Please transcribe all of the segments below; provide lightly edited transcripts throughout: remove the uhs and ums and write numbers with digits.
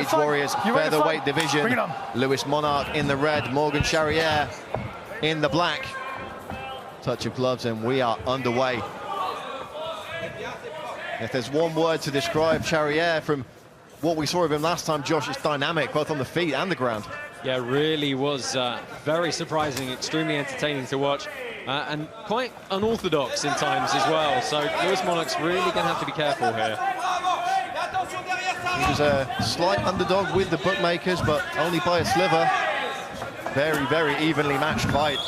Cage Warriors featherweight division. Lewis Monarch in the red, Morgan Charrieré in the black. Touch of gloves and we are underway. If there's one word to describe Charrieré from what we saw of him last time, Josh, it's dynamic, both on the feet and the ground. Yeah, really was very surprising, extremely entertaining to watch, and quite unorthodox in times as well. So Lewis Monarch's really going to have to be careful here. He was a slight underdog with the bookmakers, but only by a sliver. Very, very evenly matched fight.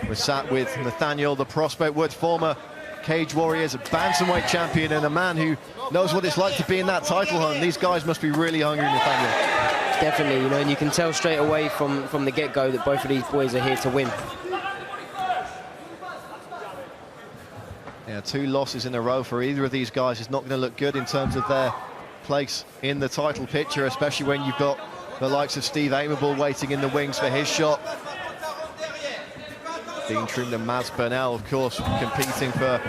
We're sat with Nathaniel, the prospect Wood, former Cage Warriors, a bantamweight champion, and a man who knows what it's like to be in that title hunt. These guys must be really hungry, Nathaniel. Definitely, you know, and you can tell straight away from the get-go that both of these boys are here to win. Yeah, 2 losses in a row for either of these guys is not going to look good in terms of their place in the title picture, especially when you've got the likes of Steve Aimable waiting in the wings for his shot. Dean Trimmed and Maz Burnell, of course, competing for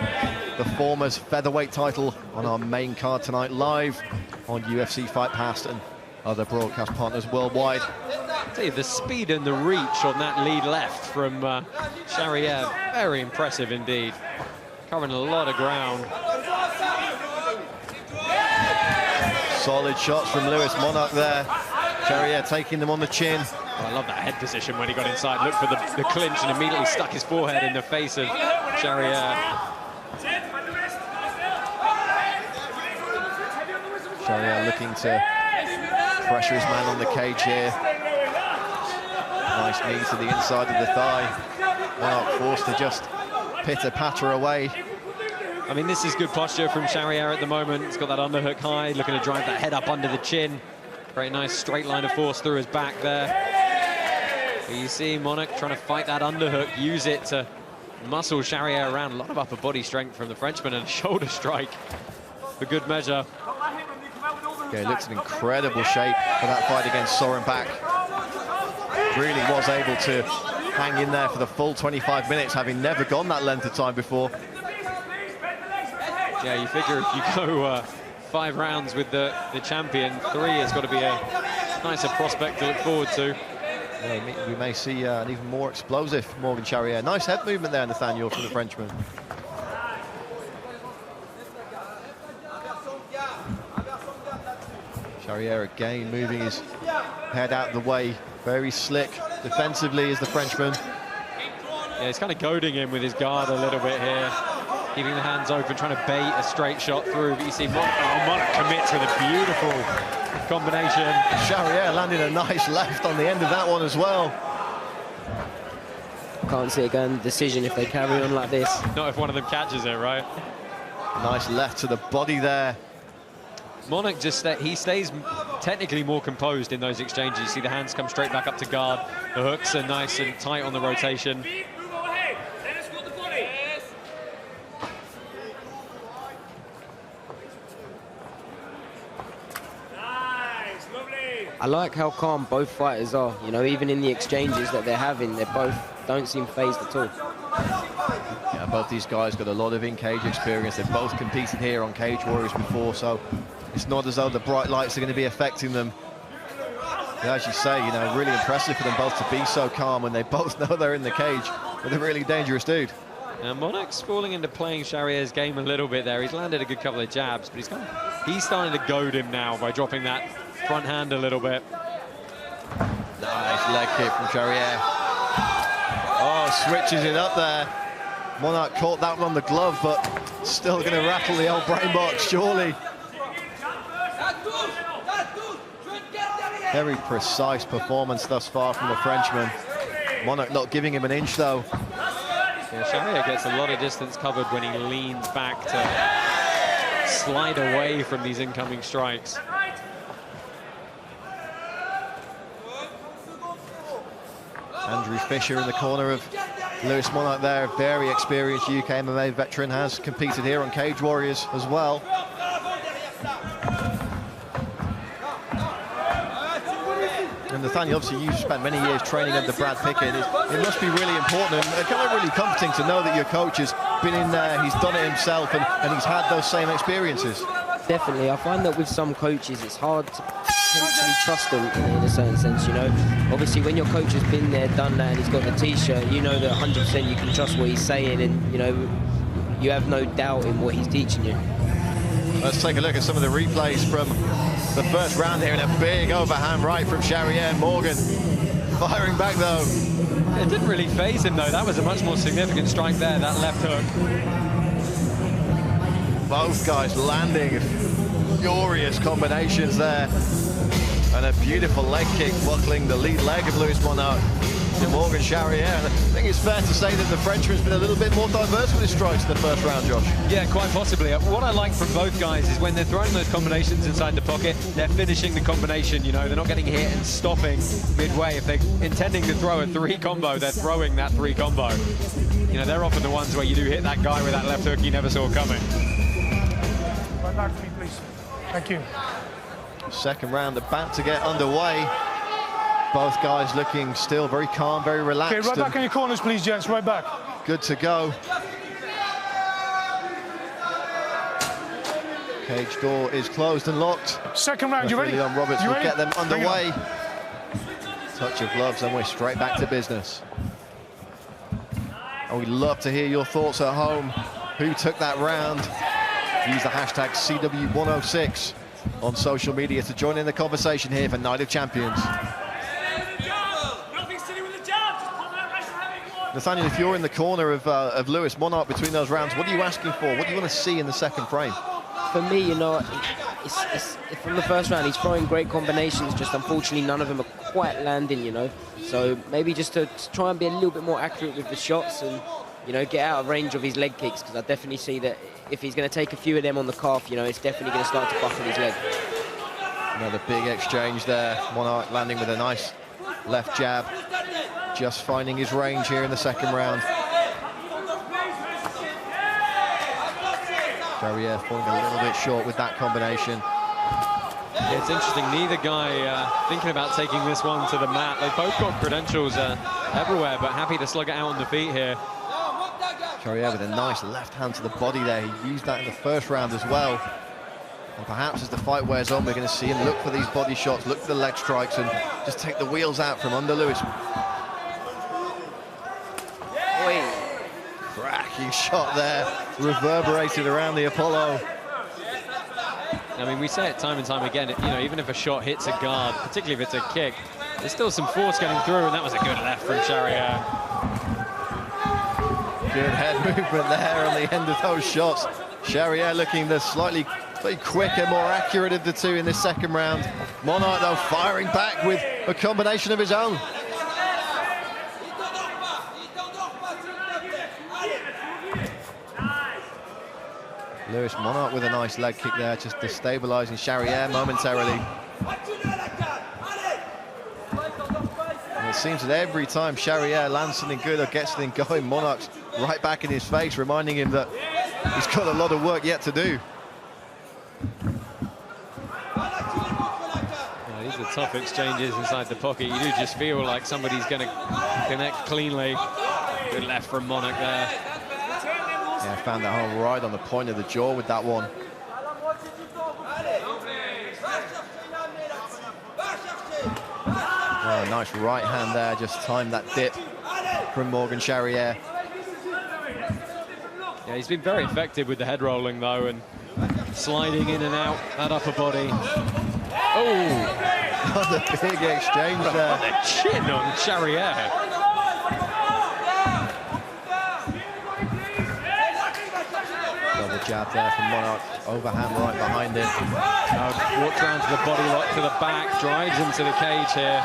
the former's featherweight title on our main card tonight, live on UFC Fight Pass and other broadcast partners worldwide. See, the speed and the reach on that lead left from Charrieré, very impressive indeed. Covering a lot of ground. Solid shots from Lewis Monarch there. Charrieré taking them on the chin. Oh, I love that head position when he got inside. Looked for the clinch and immediately stuck his forehead in the face of Charrieré. Charrieré looking to pressure his man on the cage here. Nice knee to the inside of the thigh. Monarch forced to just pitter-patter away. I mean, this is good posture from Charrieré at the moment. He's got that underhook high, looking to drive that head up under the chin. Very nice straight line of force through his back there. But you see Monarch trying to fight that underhook, use it to muscle Charrieré around. A lot of upper body strength from the Frenchman and a shoulder strike for good measure. Yeah, he looks in incredible shape for that fight against Soren Bak. Really was able to hang in there for the full 25 minutes, having never gone that length of time before. Yeah, you figure if you go 5 rounds with the champion, 3 has got to be a nicer prospect to look forward to. Yeah, we may see an even more explosive Morgan Charrieré. Nice head movement there, Nathaniel, from the Frenchman. Charrieré again moving his head out of the way. Very slick defensively is the Frenchman. Yeah, he's kind of goading him with his guard a little bit here. Keeping the hands open, trying to bait a straight shot through. But you see Monarch commits with a beautiful combination. Charrieré landing a nice left on the end of that one as well. Can't see it going to decision if they carry on like this. Not if one of them catches it, right? Nice left to the body there. Monarch just he stays technically more composed in those exchanges. You see the hands come straight back up to guard. The hooks are nice and tight on the rotation. I like how calm both fighters are. You know, even in the exchanges that they're having, they both don't seem phased at all. Yeah, both these guys got a lot of in-cage experience. They've both competed here on Cage Warriors before, so it's not as though the bright lights are going to be affecting them. Yeah, as you say, you know, really impressive for them both to be so calm when they both know they're in the cage with a really dangerous dude. Now Monarch's falling into playing Charrier's game a little bit there. He's landed a good couple of jabs, but he's starting to goad him now by dropping that front hand a little bit. Nice leg kick from Charrieré. Oh, switches it up there. Monarch caught that one on the glove, but still going to rattle the old brain box, surely. Very precise performance thus far from the Frenchman. Monarch not giving him an inch, though. Yeah, Charrieré gets a lot of distance covered when he leans back to slide away from these incoming strikes. Andrew Fisher in the corner of Lewis Monarch there, a very experienced UK MMA veteran, has competed here on Cage Warriors as well. And Nathaniel, obviously you've spent many years training under Brad Pickett. It must be really important and kind of really comforting to know that your coach has been in there, he's done it himself, and he's had those same experiences. definitely. I find that with some coaches, it's hard to potentially trust them in a certain sense, you know. Obviously, when your coach has been there, done that, and he's got the T-shirt, you know that 100% you can trust what he's saying, and, you know, you have no doubt in what he's teaching you. Let's take a look at some of the replays from the first round here, and a big overhand right from Charrieré. Morgan firing back, though. It didn't really phase him, though. That was a much more significant strike there, that left hook. Both guys landing furious combinations there. And a beautiful leg kick buckling the lead leg of Louis Monarch to Morgan Charrieré. And I think it's fair to say that the Frenchman's been a little bit more diverse with his strikes in the first round, Josh. Yeah, quite possibly. What I like from both guys is when they're throwing those combinations inside the pocket, they're finishing the combination, you know, they're not getting hit and stopping midway. If they're intending to throw a 3 combo, they're throwing that 3 combo. You know, they're often the ones where you do hit that guy with that left hook you never saw coming. Right back to me, please. Thank you. Second round about to get underway. Both guys looking still very calm, very relaxed. Okay, right back in your corners, please, gents. Right back. Good to go. Cage door is closed and locked. Second round, you ready? Leon Roberts you will ready? get them underway. Touch of gloves and we're straight back to business. And we'd love to hear your thoughts at home. Who took that round? Use the hashtag CW106 on social media to join in the conversation here for Night of Champions. Nathaniel, if you're in the corner of Louis Monarch between those rounds, what are you asking for? What do you want to see in the second frame? For me, you know, it's from the first round, he's throwing great combinations, just unfortunately none of them are quite landing, you know. So maybe just to try and be a little bit more accurate with the shots and, you know, get out of range of his leg kicks, because I definitely see that if he's going to take a few of them on the calf, you know, it's definitely going to start to buckle his leg. Another big exchange there. Monarch landing with a nice left jab. Just finding his range here in the second round. Charrieré falling a little bit short with that combination. Yeah, it's interesting, neither guy thinking about taking this one to the mat. They've both got credentials everywhere, but happy to slug it out on the feet here. Charrieré with a nice left hand to the body there. He used that in the first round as well. And perhaps as the fight wears on, we're going to see him look for these body shots, look for the leg strikes, and just take the wheels out from under Louis. Cracking shot there, reverberated around the Apollo. I mean, we say it time and time again, you know, even if a shot hits a guard, particularly if it's a kick, there's still some force getting through, and that was a good left from Charrieré. Good head movement there on the end of those shots. Charrieré looking the slightly quicker, more accurate of the two in this second round. Monarch, though, firing back with a combination of his own. Louis Monarch with a nice leg kick there, just destabilising Charrieré momentarily. And it seems that every time Charrieré lands something good or gets something going, Monarch's right back in his face, reminding him that he's got a lot of work yet to do. Yeah, these are tough exchanges inside the pocket. You do just feel like somebody's going to connect cleanly. Good left from Monarch there. Yeah, found that hole right on the point of the jaw with that one. Oh, nice right hand there, just timed that dip from Morgan Charrieré. Yeah, he's been very effective with the head rolling, though, and sliding in and out that upper body. Oh! What a big exchange there. The chin on Charrieré. Double jab there from Monarch, overhand right behind it. Walks around to the body lock to the back, drives into the cage here.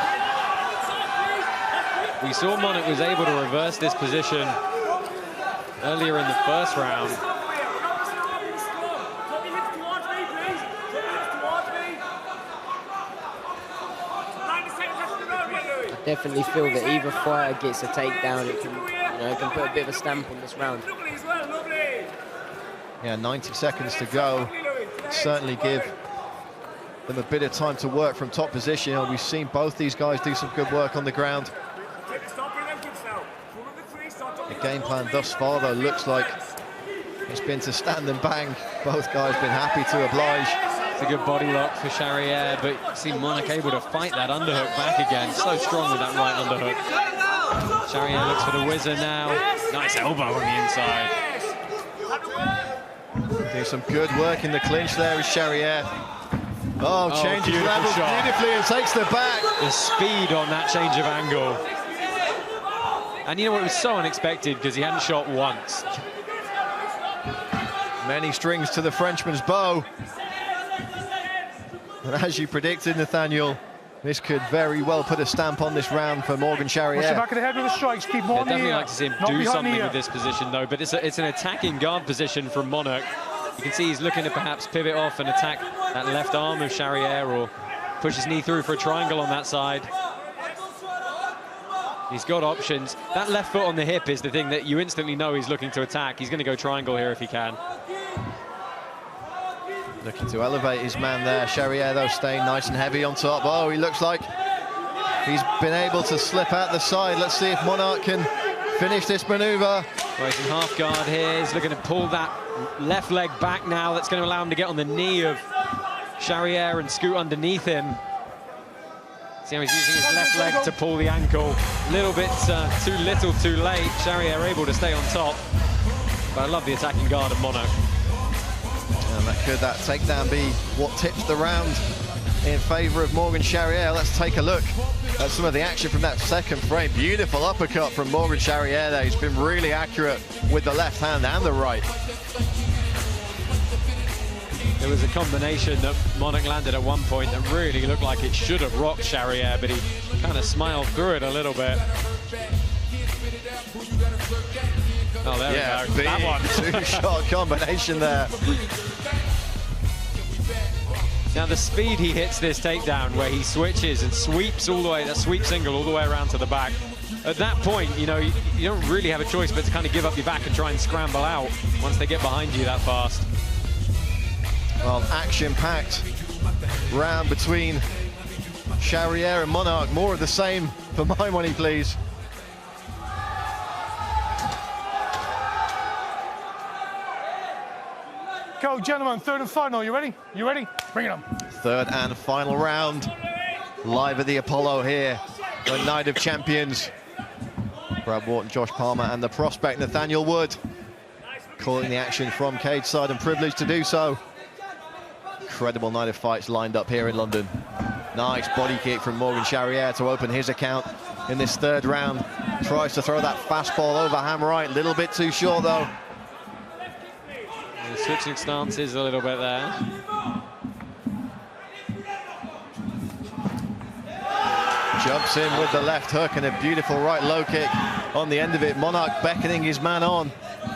We saw Monarch was able to reverse this position earlier in the first round. I definitely feel that either fighter gets a takedown, it can, you know, it can put a bit of a stamp on this round. Yeah, 90 seconds to go. Certainly give them a bit of time to work from top position. You know, we've seen both these guys do some good work on the ground. The game plan thus far, though, looks like It's been to stand and bang. Both guys been happy to oblige. It's a good body lock for Charrieré, but you see Monarch able to fight that underhook back again. So strong with that right underhook. Charrieré looks for the whizzer now. Nice elbow on the inside. Do some good work in the clinch there with Charrieré. Oh, changes levels beautifully and takes the back. The speed on that change of angle. And you know what, it was so unexpected because he hadn't shot once. Many strings to the Frenchman's bow. And as you predicted, Nathaniel, this could very well put a stamp on this round for Morgan Charrieré. Watch the back of the head with the strikes. Keep him on the definitely ear. like to see him Not do behind something the ear. with this position, though. But it's an attacking guard position from Monarch. You can see he's looking to perhaps pivot off and attack that left arm of Charrieré or push his knee through for a triangle on that side. He's got options. That left foot on the hip is the thing that you instantly know he's looking to attack. He's going to go triangle here if he can. Looking to elevate his man there. Charrieré, though, staying nice and heavy on top. Oh, he looks like he's been able to slip out the side. Let's see if Monarch can finish this maneuver. Well, he's in half guard here. He's looking to pull that left leg back now. That's going to allow him to get on the knee of Charrieré and scoot underneath him. See how he's using his left leg to pull the ankle. A little bit too little, too late. Charrieré able to stay on top. But I love the attacking guard of Monarch. And could that takedown be what tips the round in favour of Morgan Charrieré? Let's take a look at some of the action from that second frame. Beautiful uppercut from Morgan Charrieré there. He's been really accurate with the left hand and the right. There was a combination that Monarch landed at one point that really looked like it should have rocked Charrieré, but he kind of smiled through it a little bit. Oh, there we go. That one. Two-shot combination there. Now the speed he hits this takedown, where he switches and sweeps all the way, that sweep single all the way around to the back. At that point, you know, you don't really have a choice but to kind of give up your back and try and scramble out once they get behind you that fast. Well, action-packed round between Charrieré and Monarch. More of the same for my money, please. Go, gentlemen, third and final. You ready? You ready? Bring it on. Third and final round. Live at the Apollo here. The Night of Champions. Brad Wharton, Josh Palmer, and the prospect Nathaniel Wood. Calling the action from cage side and privileged to do so. Incredible night of fights lined up here in London. Nice body kick from Morgan Charrieré to open his account in this third round. Tries to throw that fastball over ham right. Little bit too short, though. Switching stances a little bit there. Jumps in with the left hook and a beautiful right low kick on the end of it. Monarch beckoning his man on.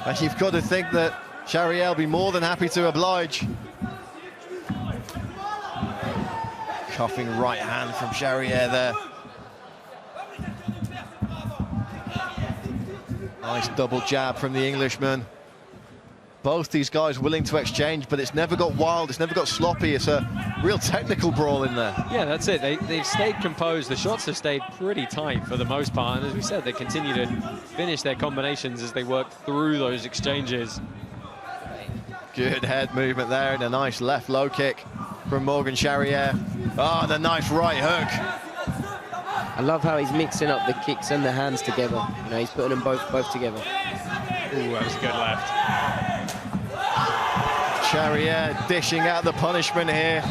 And you've got to think that Charrieré will be more than happy to oblige. Cuffing right hand from Charrieré there. Nice double jab from the Englishman. Both these guys willing to exchange, but it's never got wild, it's never got sloppy. It's a real technical brawl in there. Yeah, that's it. They've stayed composed. The shots have stayed pretty tight for the most part. And as we said, they continue to finish their combinations as they work through those exchanges. Good head movement there and a nice left low kick from Morgan Charrieré. Oh, and a nice right hook. I love how he's mixing up the kicks and the hands together. You know, he's putting them both together. Ooh, that was a good left. Charrieré dishing out the punishment here.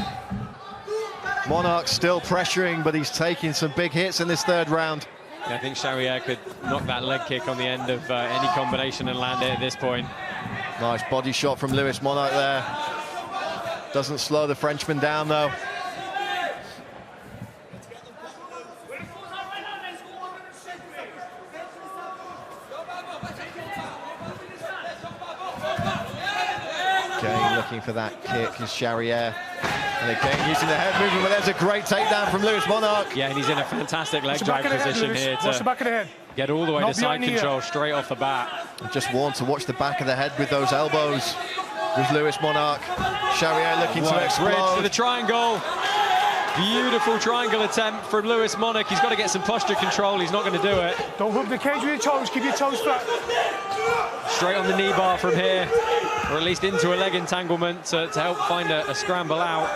Monarch still pressuring, but he's taking some big hits in this third round. Yeah, I think Charrieré could knock that leg kick on the end of any combination and land it at this point. Nice body shot from Lewis Monarch there. Doesn't slow the Frenchman down, though. Again, looking for that kick is Charrieré. And again, using the head movement, but there's a great takedown from Lewis Monarch. Yeah, and he's in a fantastic leg drive position here Watch the back of the head. Get all the way to side control straight off the bat. Just warned to watch the back of the head with those elbows with Lewis Monarch. Charrieré looking to explode. Bridge to the triangle. Beautiful triangle attempt from Lewis Monarch. He's got to get some posture control. He's not going to do it. Don't hook the cage with your toes. Keep your toes flat. Straight on the knee bar from here. or at least into a leg entanglement to help find a scramble out.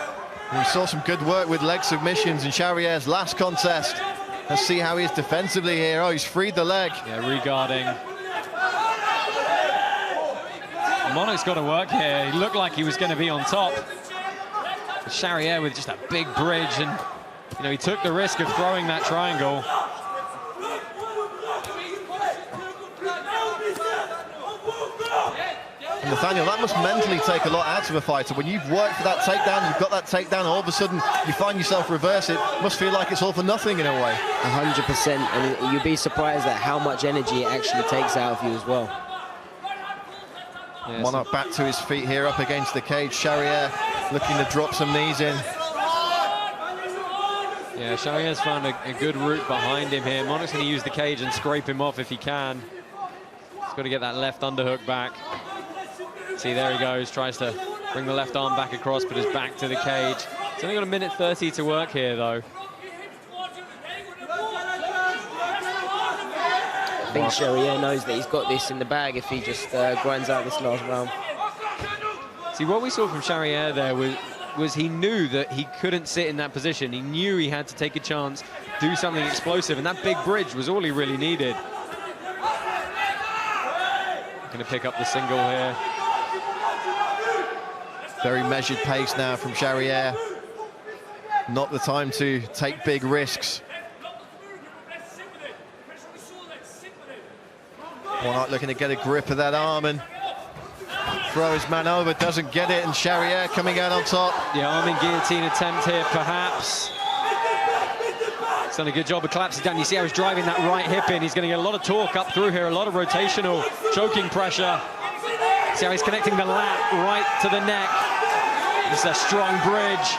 We saw some good work with leg submissions in Charrier's last contest. Let's see how he is defensively here. Oh, he's freed the leg. Yeah, re-guarding. Monarch's got to work here. He looked like he was going to be on top. Charrieré with just a big bridge, and you know, he took the risk of throwing that triangle. And Nathaniel, that must mentally take a lot out of a fighter. When you've worked for that takedown, you've got that takedown, all of a sudden you find yourself reverse it. Must feel like it's all for nothing in a way. 100%, and you'd be surprised at how much energy it actually takes out of you as well. Yeah, Monarch back to his feet here up against the cage. Charrieré looking to drop some knees in. Yeah, Charrier's found a good route behind him here. Monarch's going to use the cage and scrape him off if he can. He's got to get that left underhook back. See, there he goes, tries to bring the left arm back across, but is back to the cage. He's only got a minute 30 to work here, though. I think Charrieré knows that he's got this in the bag if he just grinds out this last round. See, what we saw from Charrieré there was he knew that he couldn't sit in that position. He knew he had to take a chance, do something explosive, and that big bridge was all he really needed. Going to pick up the single here. Very measured pace now from Charrieré. Not the time to take big risks. Monarch looking to get a grip of that arm and throw his man over, doesn't get it, and Charrieré coming out on top. The arming guillotine attempt here, perhaps. He's done a good job of collapsing down. You see how he's driving that right hip in. He's going to get a lot of torque up through here, a lot of rotational choking pressure. See how he's connecting the lat right to the neck. It's a strong bridge.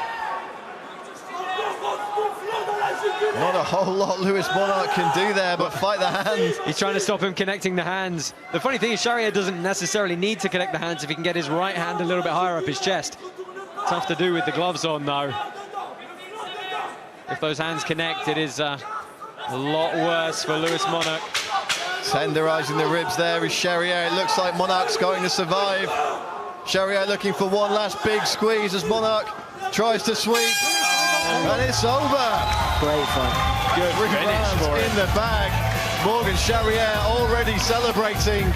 Not a whole lot Lewis Monarch can do there, but fight the hands. He's trying to stop him connecting the hands. The funny thing is Charrieré doesn't necessarily need to connect the hands if he can get his right hand a little bit higher up his chest. Tough to do with the gloves on, though. If those hands connect, it is a lot worse for Lewis Monarch. Tenderizing the ribs there is Charrieré. It looks like Monarch's going to survive. Charrieré looking for one last big squeeze as Monarch tries to sweep. And it's over. Great fight. Good finish for in the bag. Morgan Charrieré already celebrating.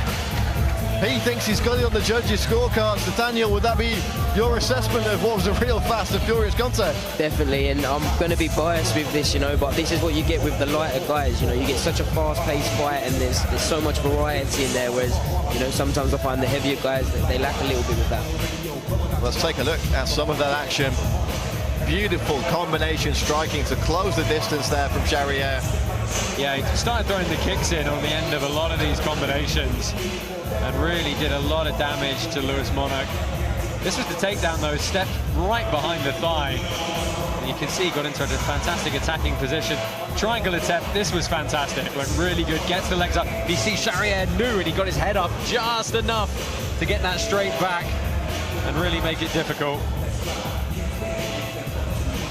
He thinks he's got it on the judges' scorecards. Nathaniel, would that be your assessment of what was a real fast and furious contest? Definitely, and I'm going to be biased with this, you know, but this is what you get with the lighter guys. You know, you get such a fast-paced fight, and there's so much variety in there, whereas, you know, sometimes I find the heavier guys, they lack a little bit of that. Let's take a look at some of that action. Beautiful combination striking to close the distance there from Charrieré. Yeah, he started throwing the kicks in on the end of a lot of these combinations and really did a lot of damage to Lewis Monarch. This was the takedown, though, stepped right behind the thigh. And you can see he got into a fantastic attacking position. Triangle attempt, this was fantastic. Went really good, gets the legs up. You see Charrieré knew, and he got his head up just enough to get that straight back and really make it difficult.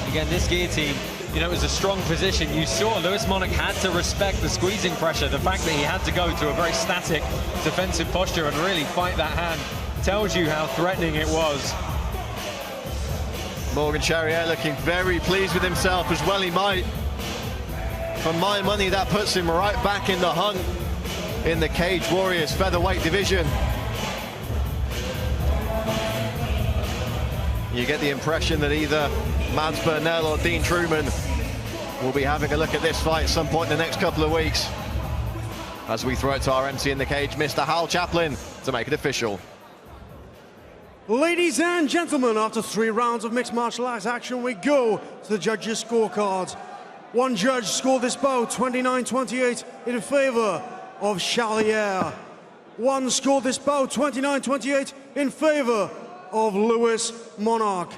Again, this guillotine, you know, it was a strong position. You saw Lewis Monarch had to respect the squeezing pressure. The fact that he had to go to a very static defensive posture and really fight that hand tells you how threatening it was. Morgan Charrieré looking very pleased with himself, as well he might. For my money, that puts him right back in the hunt in the Cage Warriors featherweight division. You get the impression that either Mads Burnell or Dean Truman will be having a look at this fight at some point in the next couple of weeks. As we throw it to our MC in the cage, Mr. Hal Chaplin, to make it official. Ladies and gentlemen, after 3 rounds of mixed martial arts action, we go to the judges' scorecards. One judge scored this bout 29-28 in favor of Charrieré. One scored this bout 29-28 in favor of Lewis Monarch.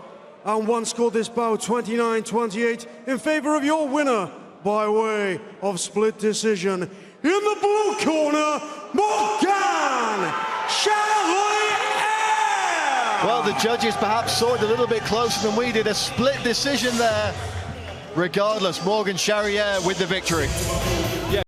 And one scored this bout 29-28 in favor of your winner by way of split decision. In the blue corner, Morgan Charrieré! Well, the judges perhaps saw it a little bit closer than we did. A split decision there. Regardless, Morgan Charrieré with the victory.